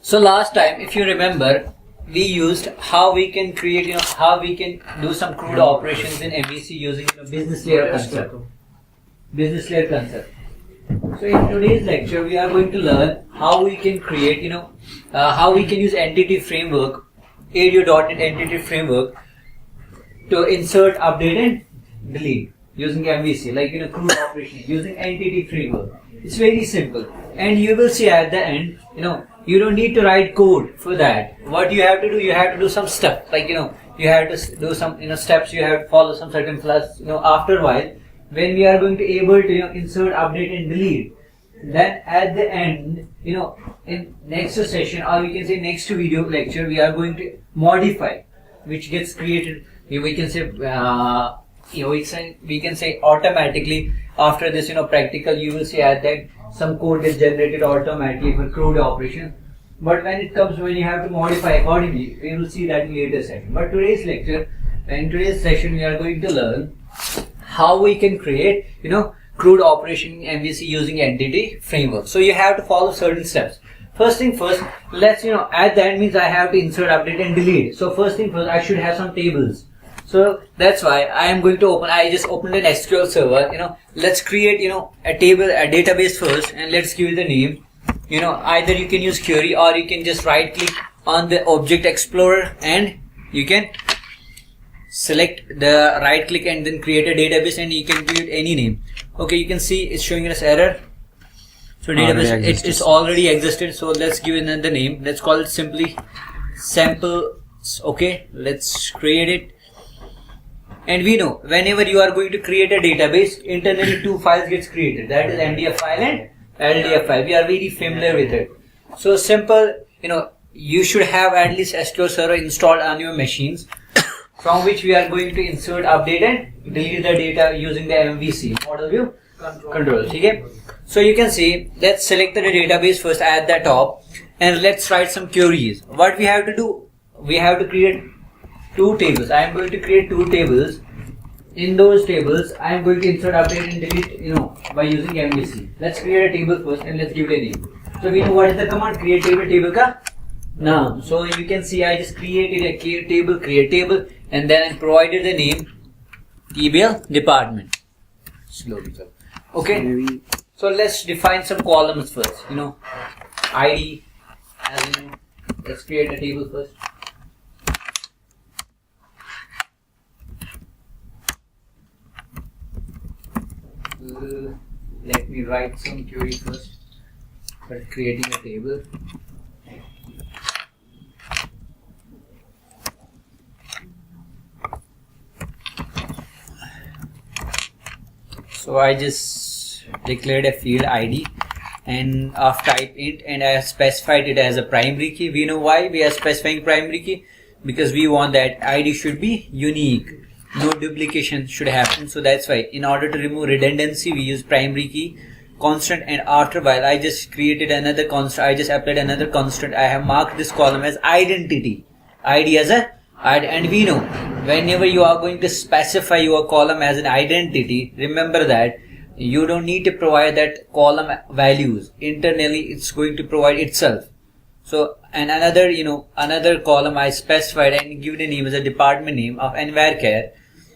So last time, if you remember, we used how we can create, how we can do some CRUD operations in MVC using business layer concept. Business layer concept. So in today's lecture, we are going to learn how we can create, how we can use entity framework, ADO.NET entity framework to insert, update and delete using MVC, like CRUD operation using entity framework. It's very simple, and you will see at the end, you don't need to write code for that. What you have to do, you have to do some stuff, like you have to do some steps. You have to follow some certain class. After a while, when we are going to able to insert, update and delete, then at the end, in next session, or we can say next video lecture, we are going to modify, which gets created. We can say we can say automatically after this practical, you will see at that some code is generated automatically for CRUD operation. But when you have to modify accordingly, we will see that in later session. But today's lecture, in today's session, we are going to learn how we can create CRUD operation in MVC using entity framework. So you have to follow certain steps. First thing first, let's at the end means I have to insert, update and delete. So first thing first, I should have some tables. So that's why I am going to I just opened an SQL server. Let's create a table, a database first, and let's give it the name. Either you can use query, or you can just right click on the object explorer and you can select the right click and then create a database, and you can give it any name. Okay, you can see it's showing us error. So database, it's already existed. So let's give it another name. Let's call it simply samples. Okay, let's create it. And we know whenever you are going to create a database, internally two files gets created. That is MDF file and LDF file. We are very familiar with it. So simple, you should have at least SQL Server installed on your machines, from which we are going to insert, update and delete the data using the MVC model view control. Okay. So you can see, let's select the database first at the top, and let's write some queries. What we have to do, we have to create two tables. I am going to create two tables. In those tables, I am going to insert, update and delete, by using MVC. Let's create a table first and let's give it a name. So we know what is the command, create table ka name. So you can see I just created a create table, and then I provided the name TBL department. Slowly, sir. Okay. So let's define some columns first. ID, as let's create a table first. Let me write some query first for creating a table. So I just declared a field ID, and after type int, and I have specified it as a primary key. We know why we are specifying primary key, because we want that ID should be unique. No duplication should happen. So that's why, in order to remove redundancy, we use primary key constant, and after a while I just created another constant. I just applied another constant. I have marked this column as identity, ID as a ID. And we know whenever you are going to specify your column as an identity, remember that you don't need to provide that column values. Internally it's going to provide itself. So, and another column I specified and give the name as a department name of varchar.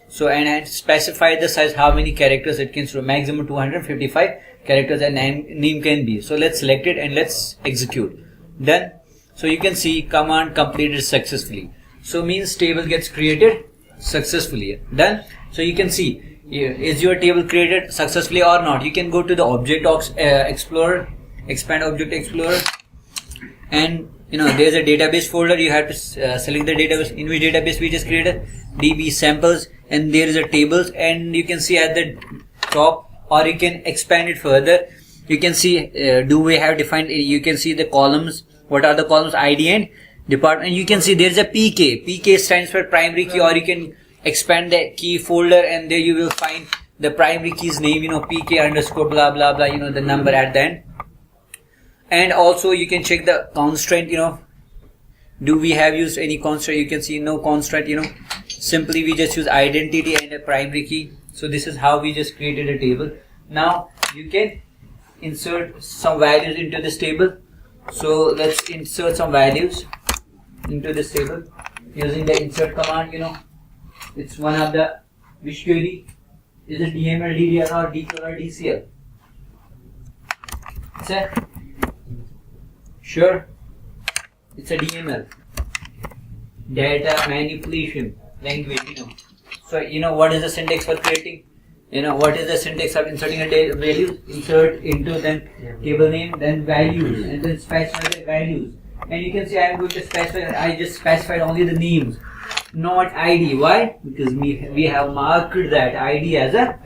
So, and I specified the size, how many characters it can store, maximum 255 characters and name can be. So let's select it and let's execute. Done. So you can see command completed successfully. So means table gets created successfully. Done. So you can see, is your table created successfully or not? You can go to the object explorer, expand object explorer, and there's a database folder. You have to select the database. In which database we just created DB samples, and there is a tables, and you can see at the top, or you can expand it further. You can see do we have defined, you can see the columns. What are the columns? ID and department. You can see there is a PK. PK stands for primary key, or you can expand the key folder, and there you will find the primary key's name, PK underscore blah blah blah, the number at the end. And also you can check the constraint, do we have used any constraint? You can see no constraint, simply we just use identity and a primary key. So this is how we just created a table. Now you can insert some values into this table. So let's insert some values into this table using the insert command. It's one of the which query is it DML, DDL or DQL or DCL? It's a sure. It's a DML, data manipulation language. So what is the syntax for creating? What is the syntax of inserting a value? Insert into then table name, then values, and then specify the values. And you can see I am going to specify. I just specified only the names, not ID. Why? Because we have marked that ID as a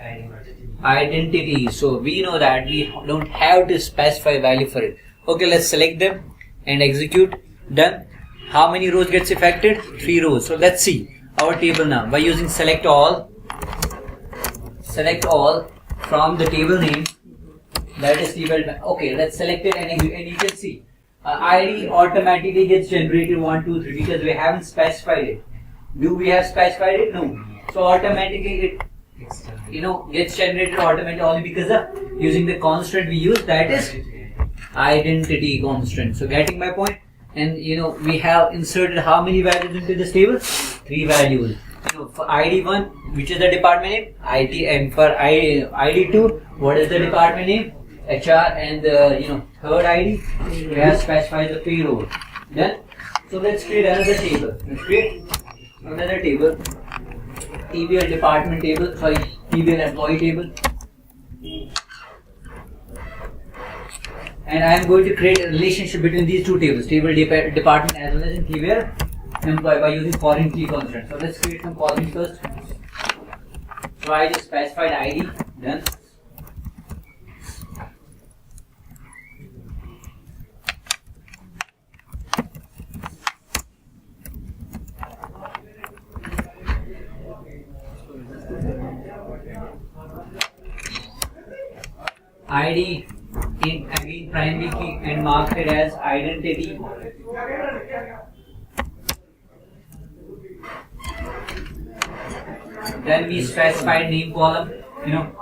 identity. So we know that we don't have to specify value for it. Okay, let's select them and execute. Done. How many rows gets affected? 3 rows. So let's see our table now by using select all. Select all from the table name, that is table. Okay, let's select it and you can see ID automatically gets generated 1, 2, 3 because we haven't specified it. Do we have specified it? No. So automatically it gets generated automatically only because of using the constant we use, that is identity constant. So getting my point? And we have inserted how many values into this table? 3 values. For ID1, which is the department name? IT, and for ID2, what is the department name? HR, and third ID, we have specified the payroll. Then, so let's create another table. Let's create another table. TBL department table, sorry, TBL employee table. And I am going to create a relationship between these two tables, table department as well as in TBL employee, by using foreign key constant. So let's create some columns first. So I just specified ID, done. ID in again primary key and marked it as identity. Then we specified name column,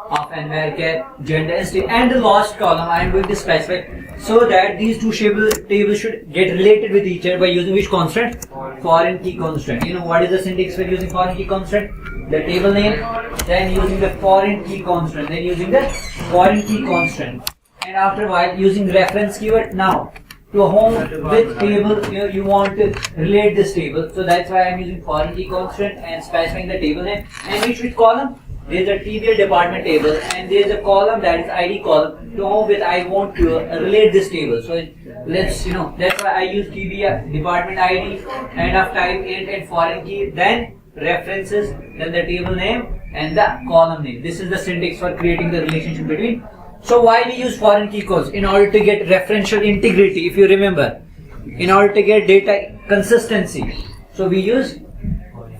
of and where get gender and state, and the last column I am going to specify so that these two tables should get related with each other by using which constant? Foreign key constant. What is the syntax for using foreign key constant? The table name, then using the foreign key constant, then using the foreign key constant, and after a while using reference keyword. Now to whom with table you want to relate this table, so that's why I am using foreign key constant and specifying the table name and which column. There is a TBL department table and there is a column that is ID column to whom with I want to relate this table. So let's that's why I use TBL department ID and of type int and foreign key, then references, then the table name and the column name. This is the syntax for creating the relationship between. So why we use foreign key calls? In order to get referential integrity, if you remember, in order to get data consistency. So we use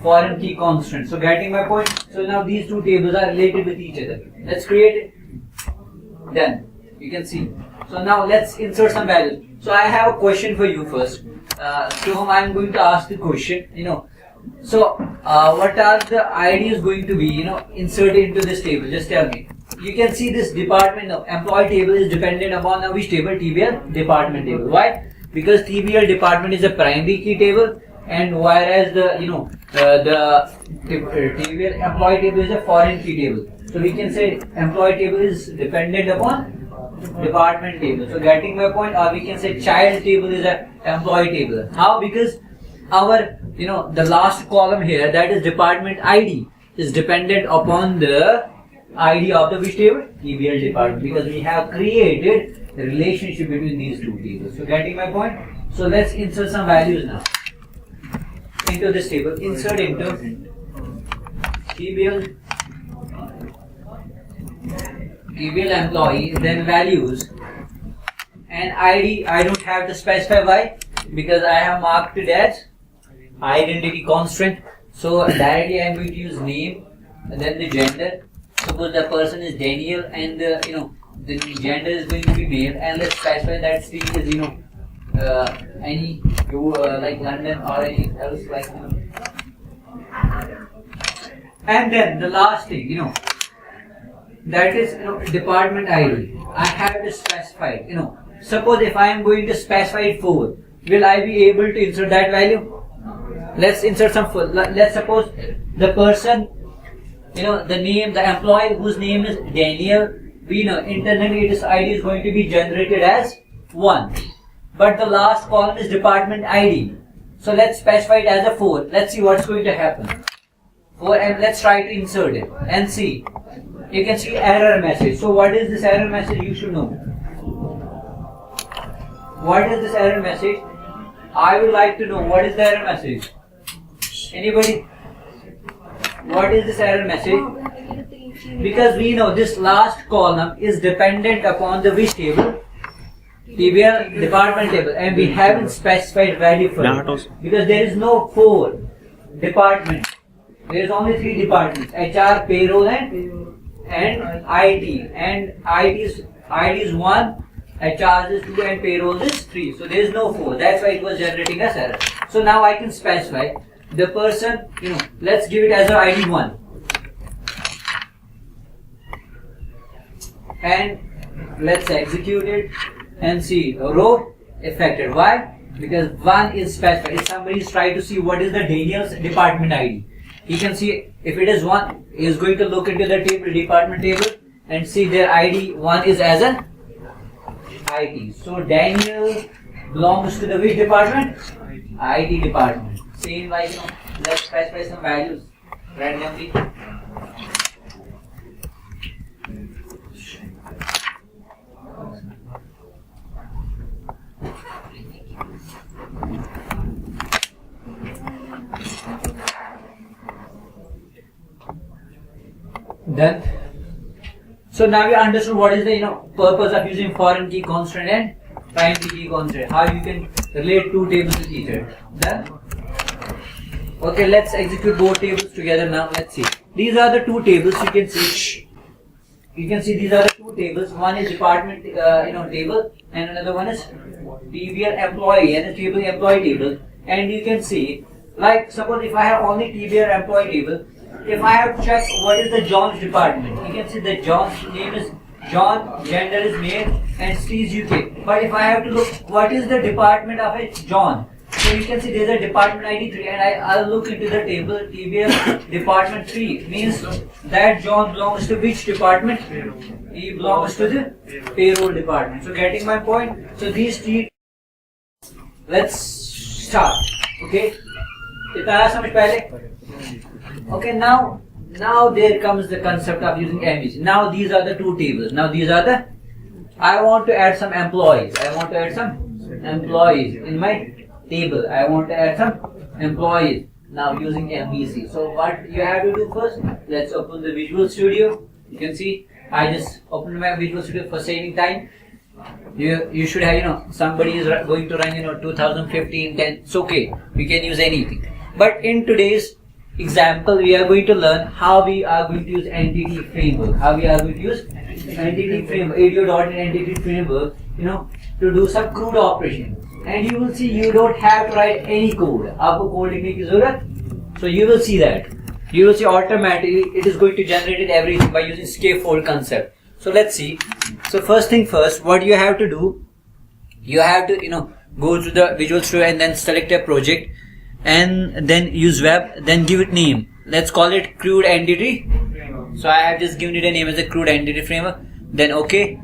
foreign key constant. So getting my point? So now these two tables are related with each other. Let's create it. Then you can see. So now let's insert some values. So I have a question for you first, to whom I am going to ask the question. So what are the IDs going to be inserted into this table? Just tell me. You can see this department of employee table is dependent upon which table? TBL department table. Why? Because TBL department is a primary key table, and whereas the TBL employee table is a foreign key table. So we can say employee table is dependent upon department table. So getting my point, or we can say child table is a employee table. How? Because our the last column here, that is department ID, is dependent upon the ID of the which table? TBL department, because we have created the relationship between these two tables. So getting my point? So let's insert some values now into this table. Insert into TBL employee, then values, and ID I don't have to specify. Why? Because I have marked it as identity constant. So directly I am going to use name and then the gender. Suppose the person is Daniel and the gender is going to be male, and let's specify that city is any like London or any else like and then the last thing that is department ID. I have to specify suppose if I am going to specify 4, will I be able to insert that value? Let's insert some 4. Let's suppose the person, the name, the employee whose name is Daniel, we know internally its ID is going to be generated as 1. But the last column is department ID. So let's specify it as a 4. Let's see what's going to happen. 4, and let's try to insert it and see. You can see error message. So what is this error message? You should know. What is this error message? I would like to know what is the error message. Anybody? What is this error message? Because we know this last column is dependent upon the which table? TBR department table, and we haven't specified value for it because there is no 4 departments. There is only 3 departments: HR, payroll, and IT. And IT is 1, HR is 2, and payroll is 3. So there is no 4. That's why it was generating us error. So now I can specify the person. Let's give it as an ID 1, and let's execute it. And see, row affected. Why? Because 1 is specified. If somebody is trying to see what is the Daniel's department ID, he can see if it is 1, he is going to look into the table, department table, and see their ID 1 is as an IT. So Daniel belongs to the which department? IT department. Same like let's specify some values randomly. Done. So now we understood what is the purpose of using foreign key constraint and primary key constraint. How you can relate 2 tables with each other. Done. Okay, let's execute both tables together now. Let's see. These are the 2 tables. You can see. You can see these are the 2 tables. One is department table, and another one is TBR employee and the table employee table. And you can see, like suppose if I have only TBR employee table. If I have to check what is the John's department, you can see that John's name is John, gender is male, and city is UK. But if I have to look what is the department of a John, so you can see there is a department ID 3, and I'll look into the table TBR department 3 means that John belongs to which department? He belongs to the payroll department. So getting my point. So these 3. Let's start. Okay. Itna samajh pehle? Okay, now there comes the concept of using MVC. Now these are the 2 tables. Now these are the, I want to add some employees. I want to add some employees in my table. I want to add some employees. Now using MVC. So what you have to do first, let's open the Visual Studio. You can see I just opened my Visual Studio for saving time. You should have, somebody is going to run, 2015, 10. It's okay. We can use anything. But in today's example, we are going to learn how we are going to use entity framework. How we are going to use entity framework, ADO.NET entity framework, to do some CRUD operation. And you will see you don't have to write any code. Aapko code likhne ki zarurat. So you will see that. You will see automatically it is going to generate everything by using scaffold concept. So let's see. So first thing first, what you have to do, you have to go to the Visual Studio and then select a project. And then use web, then give it name. Let's call it CRUD entity. So I have just given it a name as a CRUD entity framework. Then OK.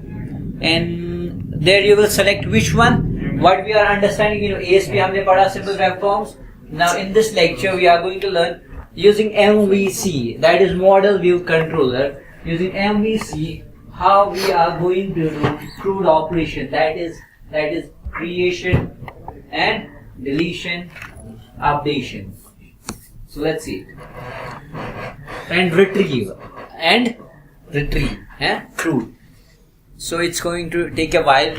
And there you will select which one. What we are understanding, ASP humne padha, simple web forms. Now in this lecture we are going to learn using MVC, that is model view controller. Using MVC, how we are going to do CRUD operation. That is creation and deletion. Updation. So let's see. And retrieve. CRUD. So it's going to take a while,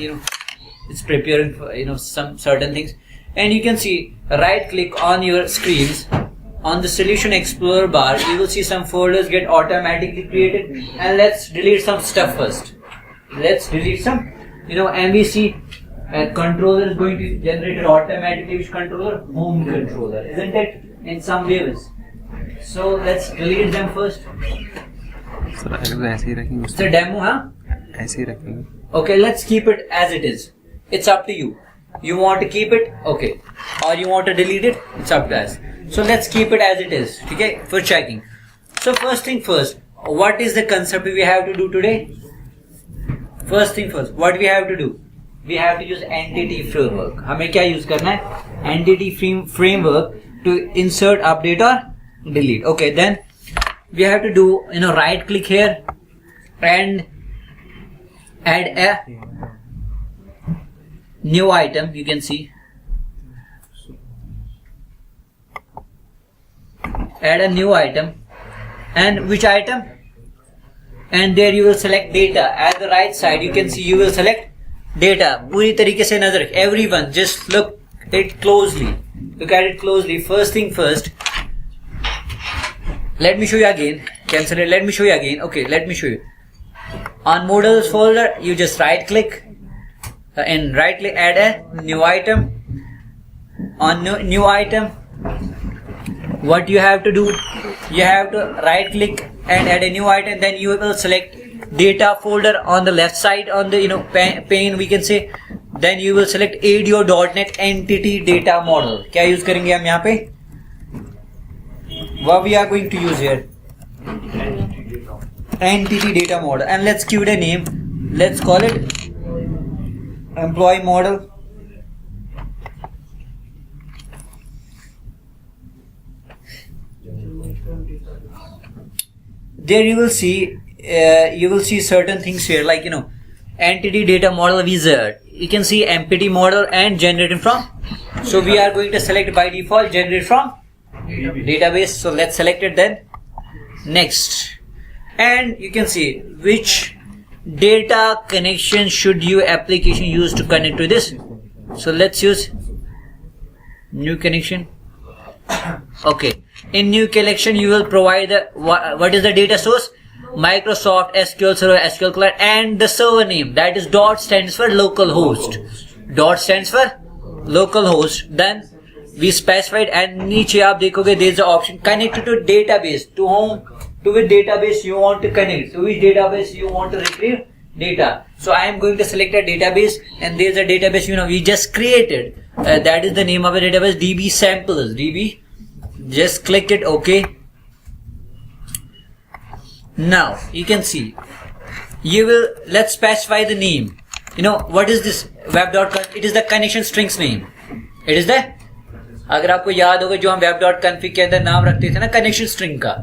it's preparing for, some certain things. And you can see, right click on your screens. On the Solution Explorer bar, you will see some folders get automatically created. And let's delete some stuff first. Let's delete some, MVC. Controller is going to generate it automatically. Which controller? Home controller, isn't it? In some ways. So let's delete them first. So ऐसे ही रखेंगे. It's a demo, huh? ऐसे ही रखेंगे. Okay, let's keep it as it is. it's up to you. You want to keep it, okay, or you want to delete it, it's up to us. So let's keep it as it is, okay, for checking. So first thing first, what is the concept we have to do today? First thing first, what we have to do? We have to use entity framework. हमें क्या use करना है? Entity framework to insert, update or delete. Okay, then we have to do, right click here and add a new item. You can see, add a new item, and which item? And there you will select data. At the right side you can see you will select data. पूरी तरीके से नजर रख. Everyone just look it closely. Look at it closely. First thing first, let me show you again. Cancel it. Let me show you again. Okay, let me show you. On models folder, you just right click and right click, add a new item. On new item, what you have to do? You have to right click and add a new item. Then you will select data folder on the left side on the pane, we can say. Then you will select ADO.NET entity data model. क्या use करेंगे हम यहाँ पे? What we are going to use here? Entity data model, and let's give it a name. Let's call it employee model. There you will see certain things here, like entity data model wizard. You can see empty model and generated from. So we are going to select by default generated from database. So let's select it then. Next, and you can see which data connection should your application use to connect to this. So let's use new connection. Okay, in new connection you will provide the what is the data source? Microsoft SQL Server, SQL Client, and the server name, that is dot stands for localhost. Dot stands for localhost. Then we specified, and नीचे आप देखोगे there is the option connected to database. To whom? To which database you want to connect? To which database you want to retrieve data? So I am going to select a database, and there is a database we just created. That is the name of the database, DB samples. DB. Just click it. Okay. Now you can see let's specify the name. What is this web.conf? It is the connection strings name. It is the, अगर आपको याद होगा जो हम web.config के अंदर नाम रखते थे ना connection string का,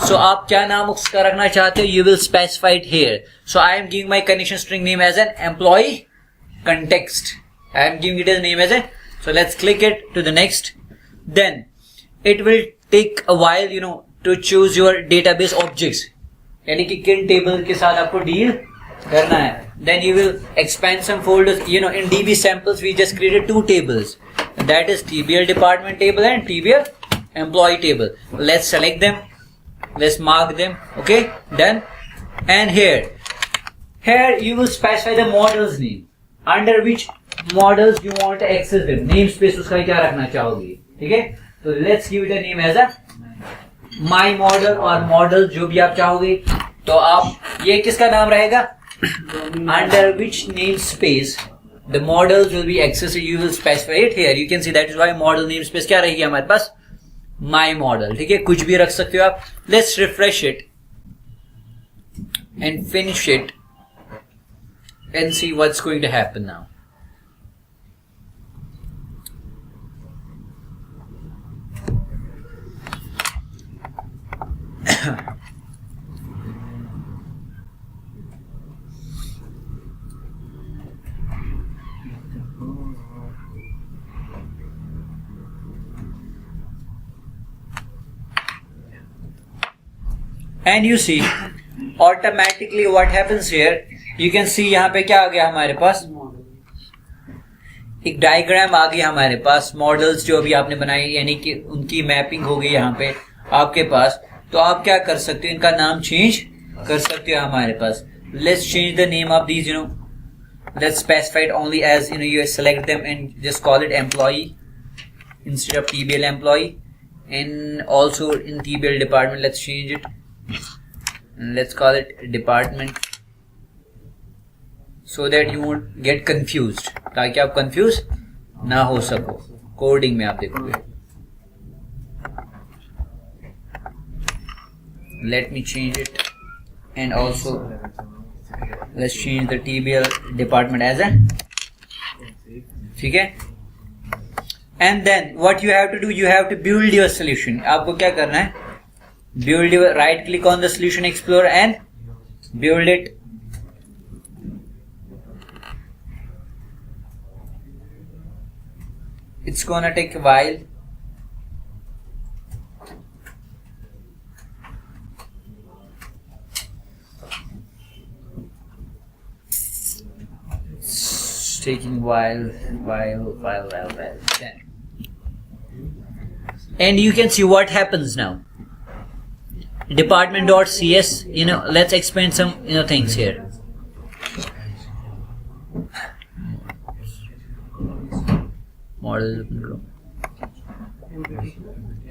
so आप क्या नाम उसका रखना चाहते हो, you will specify it here. So I am giving my connection string name as an employee context. I am giving it as name as a, so let's click it to the next. Then it will take a while to choose your database objects, यानी कि किन table के साथ आपको deal करना है. Then you will expand some folders. In DB samples we just created two tables, that is TBL department table and TBL employee table. Let's select them, let's mark them. Okay, done. And here you will specify the model's name, under which models you want to access them. Namespace उसका क्या रखना चाहोगे, ठीक है? तो let's give it a name as a my model और model जो भी आप चाहोगे. तो आप ये किसका नाम रहेगा? Under which namespace the models will be accessed, you will specify it here. You can see that is why model namespace क्या रहेगी हमारे पास? My model. ठीक है, कुछ भी रख सकते हो आप. Let's refresh it and finish it and see what's going to happen now. And you see automatically what happens here. You can see यहाँ पे क्या आ गया हमारे पास, एक डायग्राम आ गया हमारे पास. मॉडल्स जो अभी आपने बनाई यानी कि उनकी मैपिंग हो गई यहाँ पे आपके पास. तो आप क्या कर सकते हो, इनका नाम चेंज कर सकते हो हमारे पास. Let's change the name of these. Let's specify it only as you select them and just call it employee instead of TBL employee. And also in TBL department, let's change it and let's call it department, so that you won't get confused. ताकि आप confuse ना हो सको। Coding में आप देखोगे। Let me change it and also let's change the TBL department as A, ठीक है। And then what you have to do, you have to build your solution. आपको क्या करना है, build your, right click on the solution explorer and build it. It's gonna take a while. It's taking a while. And you can see what happens now. Department.cs, let's expand some things here. Model,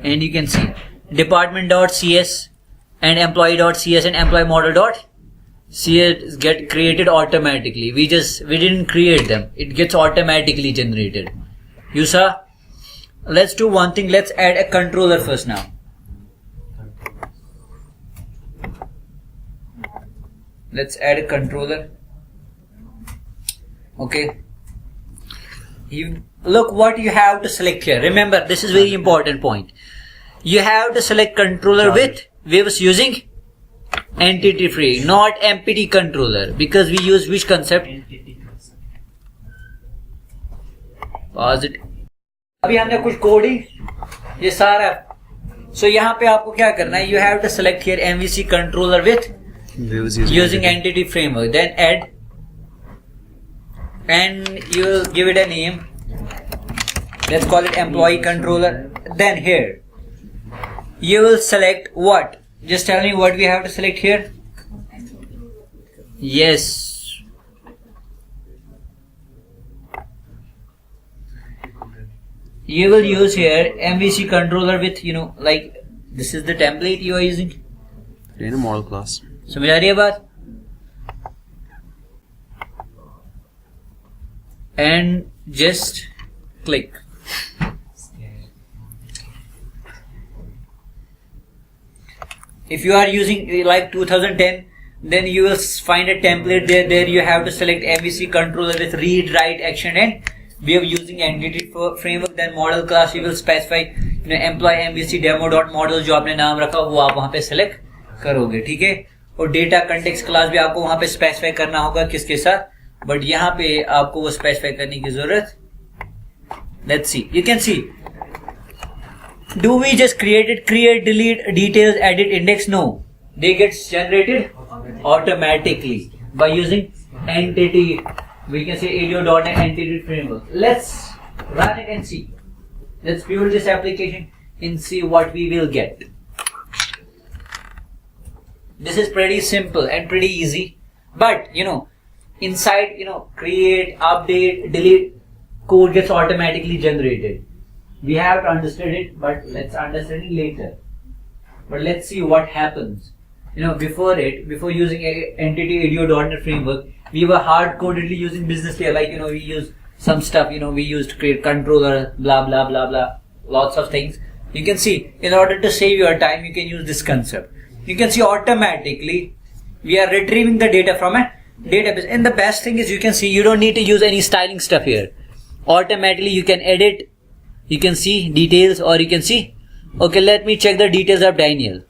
and you can see department.cs and employee.cs and employee model.cs get created automatically. We didn't create them, it gets automatically generated. You saw? Let's do one thing, let's add a controller first now. Let's add a controller. Okay. Look what you have to select here. Remember, this is very important point. You have to select controller with waves using entity free, not empty controller, because we use which concept? Pause it. अभी हमने कुछ coding ये सारा, so यहाँ पे आपको क्या करना है? You have to select here MVC controller with using entity framework, then add, and you will give it a name. Let's call it employee controller. Then here you will select what? Just tell me what we have to select here. Yes, you will use here MVC controller with like this is the template you are using in a model class. समझ आ रही है बात? And just click. If you are using like 2010, then you will find a template there. There you have to select MVC controller with read, write, action, and we are using entity framework. Then model class you will specify employee MVC demo.model जो आपने नाम रखा वो आप वहां पे select करोगे, ठीक है। और डेटा कंटेक्स्ट क्लास भी आपको वहां पे स्पेसिफाई करना होगा किसके साथ, बट यहाँ पे आपको वो स्पेसिफाई करने की जरूरत। Let's see, you can see, do we just create, delete, details, edit, index? No, they get generated automatically by using entity, we can say ADO.NET entity framework. Let's run it and see. Let's build this application and see what we will get. This is pretty simple and pretty easy, but inside create, update, delete, code gets automatically generated. We have to understand it, but let's understand it later. But let's see what happens. Before using entity ADO.NET framework, we were hard codedly using business layer, like we use some stuff, we used to create controller, blah blah blah blah, lots of things. You can see, in order to save your time, you can use this concept. You can see automatically we are retrieving the data from a database, and the best thing is you can see you don't need to use any styling stuff here. Automatically you can edit, you can see details, or you can see, okay, let me check the details of Daniel.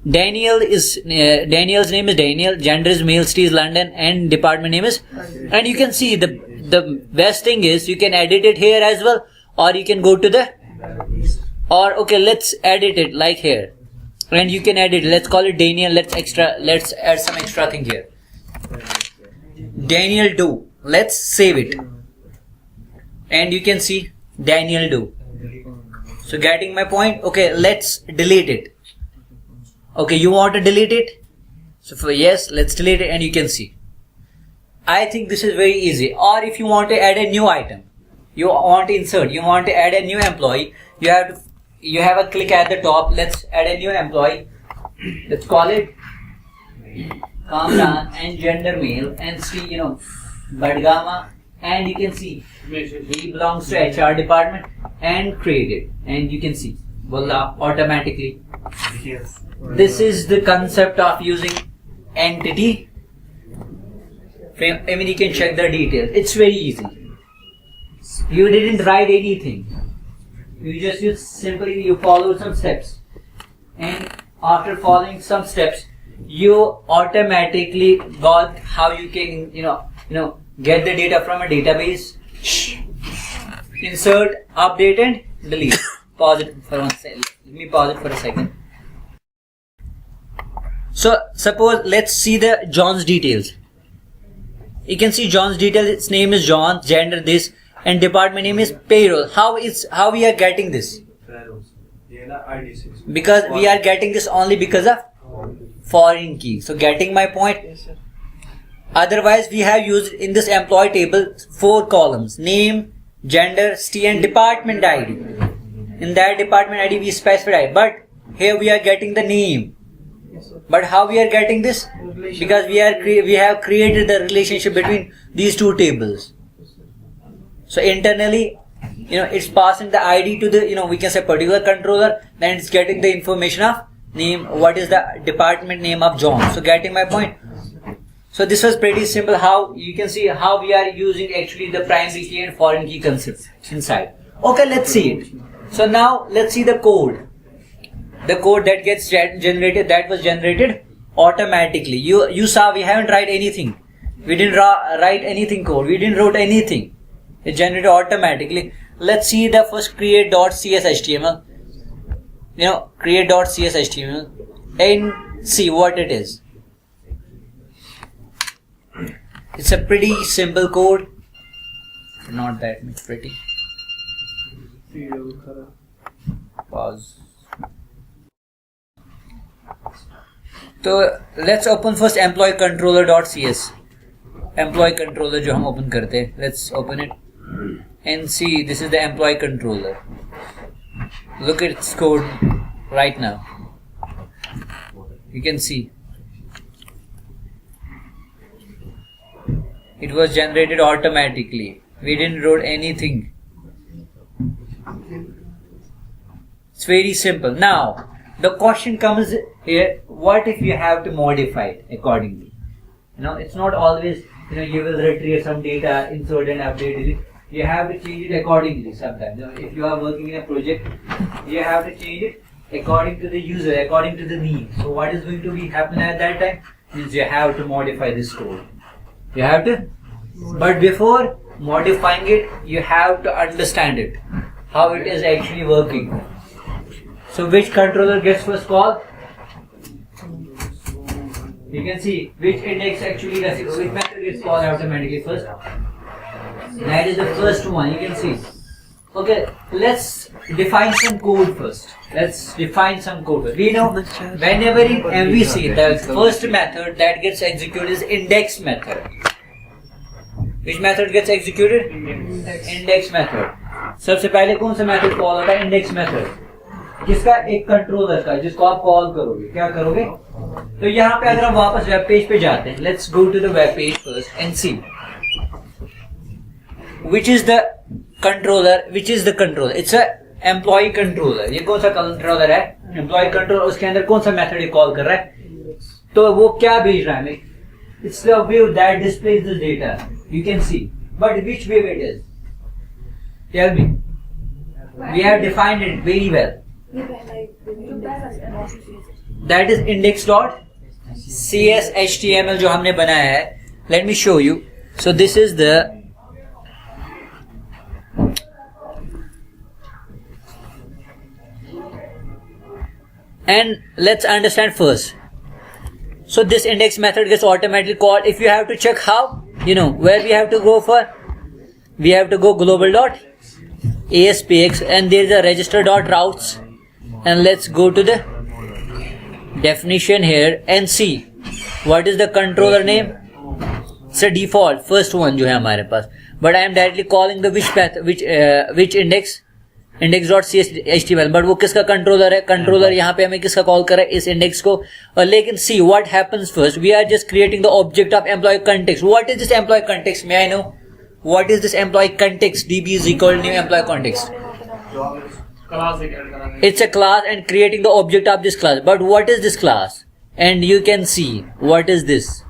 Daniel's name is Daniel, gender is male, city is London, and department name is, and you can see the best thing is you can edit it here as well, or you can go to the, or okay, let's edit it like here. And you can edit, let's call it Daniel, let's add some extra thing here. Daniel do, let's save it. And you can see Daniel do. So getting my point? Okay, let's delete it. Okay, you want to delete it? So for yes, let's delete it, and you can see. I think this is very easy. Or if you want to add a new item, you want to insert, you want to add a new employee, you have a click at the top. Let's add a new employee. Let's call it Kamran and gender male, and see Badgama and you can see he belongs to HR department and created, and you can see voila, automatically. This is the concept of using entity frame. I mean, you can check the details. It's very easy. You didn't write anything. You simply you followed some steps, and after following some steps, you automatically got how you can get the data from a database. Insert, update, and delete. Pause it for 1 second. Let me pause it for a second. So suppose let's see the John's details. You can see John's details. Its name is John, gender this, and department name is payroll. How we are getting this? Because we are getting this only because of foreign key. So getting my point? Otherwise we have used in this employee table 4 columns: name, gender, city, and department ID. In that department ID we specified, but here we are getting the name. But how we are getting this? Because we have created the relationship between these 2 tables. So internally, it's passing the ID to the we can say particular controller, then it's getting the information of name, what is the department name of John. So getting my point? So this was pretty simple. How you can see how we are using actually the primary key and foreign key concepts inside. Okay, let's see it. So now let's see the code. The code that gets generated, that was generated automatically. You saw we haven't write anything. We didn't write anything code. We didn't wrote anything. It generated automatically. Let's see the first create.cshtml. Create.cshtml and see what it is. It's a pretty simple code. Not that much pretty. Pause. So let's open first employee controller.cs. Employee controller जो हम open करते हैं. Let's open it and see. This is the employee controller. Look at its code right now. You can see it was generated automatically. We didn't wrote anything. It's very simple. Now the question comes here: what if you have to modify it accordingly? It's not always you will retrieve some data, insert and update it. You have to change it accordingly sometimes. If you are working in a project, you have to change it according to the user, according to the need. So what is going to be happen at that time is you have to modify this code. You have to, but before modifying it, you have to understand it, how it is actually working. So which controller gets first call? You can see which index actually does it, which method gets called automatically first. That is the first one, you can see. Okay, let's define some code first. We know whenever in MVC the first method that gets executed is index method. Which method gets executed? Index method. सबसे पहले कौन सा method call होता है? Index method. किसका? एक controller का, जिसको आप कॉल करोगे. क्या करोगे? तो यहाँ पे अगर हम वापस वेब पेज पे जाते हैं, let's go to the web page first and see which is the controller. It's a employee controller. ये कौन सा कंट्रोलर है? Employee controller. उसके अंदर कौन सा मेथड ये कॉल कर रहा है? तो वो क्या भेज रहा है? It's the view that displays the data. You can see. But which view it is? Tell me. We have defined it very well. That is index.cshtml जो हमने बनाया है. Let me show you. So this is the and let's understand first. So this index method gets automatically called. If you have to check how, where we have to go for, we have to go global.aspx and there is a register.routes, and let's go to the definition here and see what is the controller name. It's a default first one जो है हमारे पास, but I am directly calling the which index.cshtml, but वो किसका controller है? Controller यहाँ पे हमें किसका कॉल कर रहा है? इस इंडेक्स को. और लेकिन see what happens first. We are just creating the object of employee context. What is this employee context? May I know? what is this employee context? DB is equal to new employee context. It's a class and creating the object of this class. But what is this class? And you can see what is this.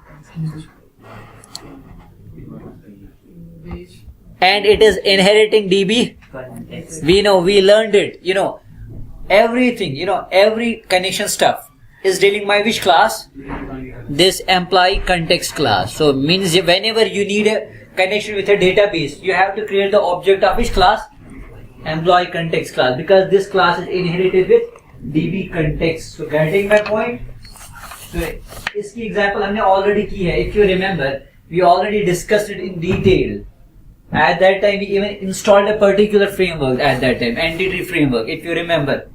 And it is inheriting DB. We know, we learned it. You know, everything, you know, every connection stuff is dealing by which class? This employee context class. So means whenever you need a connection with a database, you have to create the object of which class? Employee context class, because this class is inherited with DB context. So getting my point? So iski example हमने already की है. If you remember, we already discussed it in detail. At that time, we even installed a particular framework at that time, entity framework, if you remember.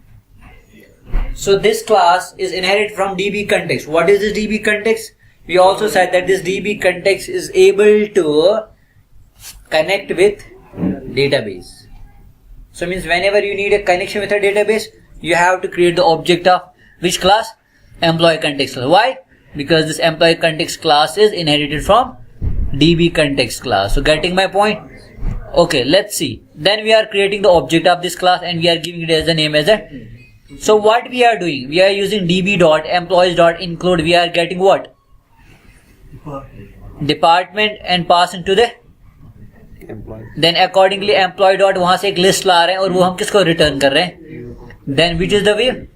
So this class is inherited from DB context. What is this DB context? We also said that this DB context is able to connect with database. So means whenever you need a connection with a database, you have to create the object of which class? Employee context class. Why? Because this employee context class is inherited from DB context class. So getting my point? Okay, let's see. Then we are creating the object of this class and we are giving it as a name as a. So what we are doing? We are using db.employees.include. We are getting what? Department and pass into the then accordingly employee dot वहां से एक list ला रहे हैं और वो हम किसको return कर रहे हैं? Then which is the view?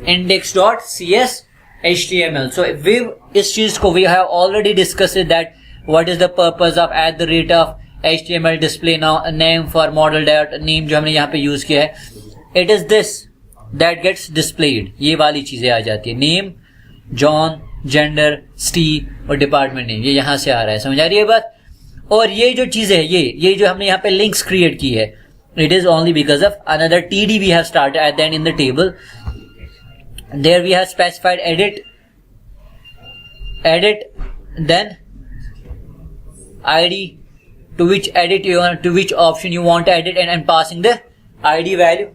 Index.cs HTML. So view इस चीज को we have already discussed that what is the purpose of at the rate of HTML display now name for model dot name जो हमने यहाँ पे use किया है. It is this that gets displayed. ये वाली चीजें आ जाती है. Name, John, gender, Steve और department name. ये यहाँ से आ रहा है. समझ आ रही है बात? और ये जो चीज है ये जो हमने यहाँ पे लिंक्स क्रिएट की है, it is only because of another TD we have started at the end in the table. There we have specified edit, then ID, to which edit you want, to which option you want to edit, and passing the ID value.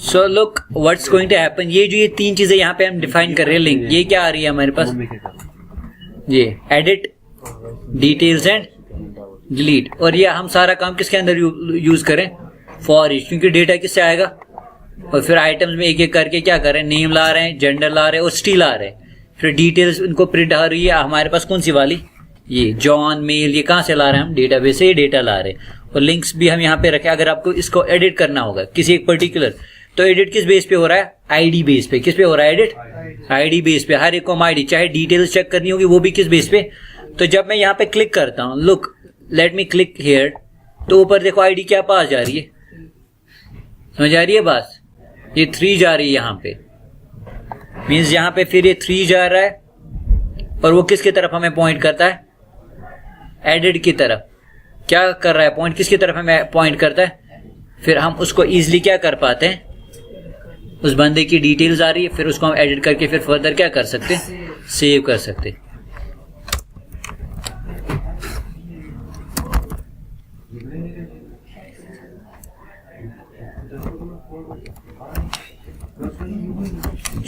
So look what's going to happen. ये जो ये तीन चीजें यहाँ पे हम define कर रहे हैं लिंक, ये क्या आ रही है हमारे पास? ये एडिट, डिटेल्स एंड डिलीट. और ये हम सारा काम किसके अंदर यूज करें? For each. क्योंकि डेटा किससे आएगा? और फिर आइटम्स में एक एक करके क्या कर रहे हैं? नेम ला रहे हैं, जेंडर ला रहे हैं और स्टी ला रहे हैं. फिर डिटेल्स उनको प्रिंट आ रही है हमारे पास. कौन सी वाली? ये जॉन, मेल. ये कहाँ से ला रहे हैं हम? डेटाबेस से ये डेटा ला रहे हैं. और लिंक्स भी हम यहाँ पे रखे. अगर आपको इसको एडिट करना होगा किसी एक पर्टिकुलर, तो एडिट किस बेस पे हो रहा है? आईडी बेस पे. किस पे हो रहा है एडिट? आईडी बेस पे. हर एक को आईडी, चाहे डिटेल्स चेक करनी होगी वो भी किस बेस पे? तो जब मैं यहाँ पे क्लिक करता हूँ, look let me click here, तो ऊपर देखो आईडी क्या पास जा रही है? समझ आ रही है बात? ये 3 जा रही है यहाँ पे. मीन्स यहाँ पे फिर ये 3 जा रहा है और वो किसकी तरफ हमें पॉइंट करता है? एडिट की तरफ. क्या कर रहा है? पॉइंट किसकी तरफ हमें पॉइंट करता है? फिर हम उसको इजीली क्या कर पाते हैं? उस बंदे की डिटेल्स आ रही है, फिर उसको हम एडिट करके फिर फर्दर क्या कर सकते हैं? सेव कर सकते हैं.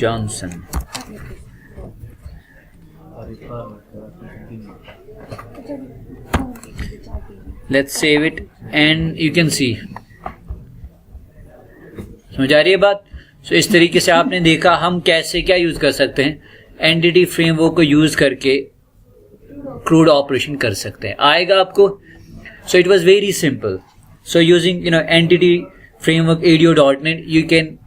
Johnson. Let's save it and you can see. समझ आ रही है बात? सो इस तरीके से आपने देखा हम कैसे क्या यूज कर सकते हैं. एंटिटी फ्रेमवर्क को यूज करके क्रूड ऑपरेशन कर सकते हैं. आएगा आपको? So it was very simple. So using entity framework ADO.NET you can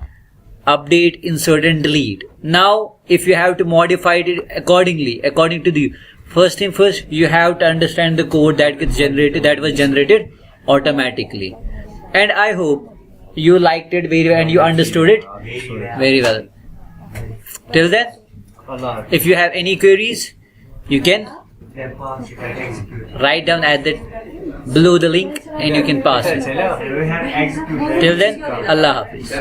update, insert and delete. Now if you have to modify it accordingly, according to the first thing first, you have to understand the code that was generated automatically. And I hope you liked it very well and you understood it very well. Till then, if you have any queries, you can write down at the below the link and you can pass it. Till then, Allah Hafiz.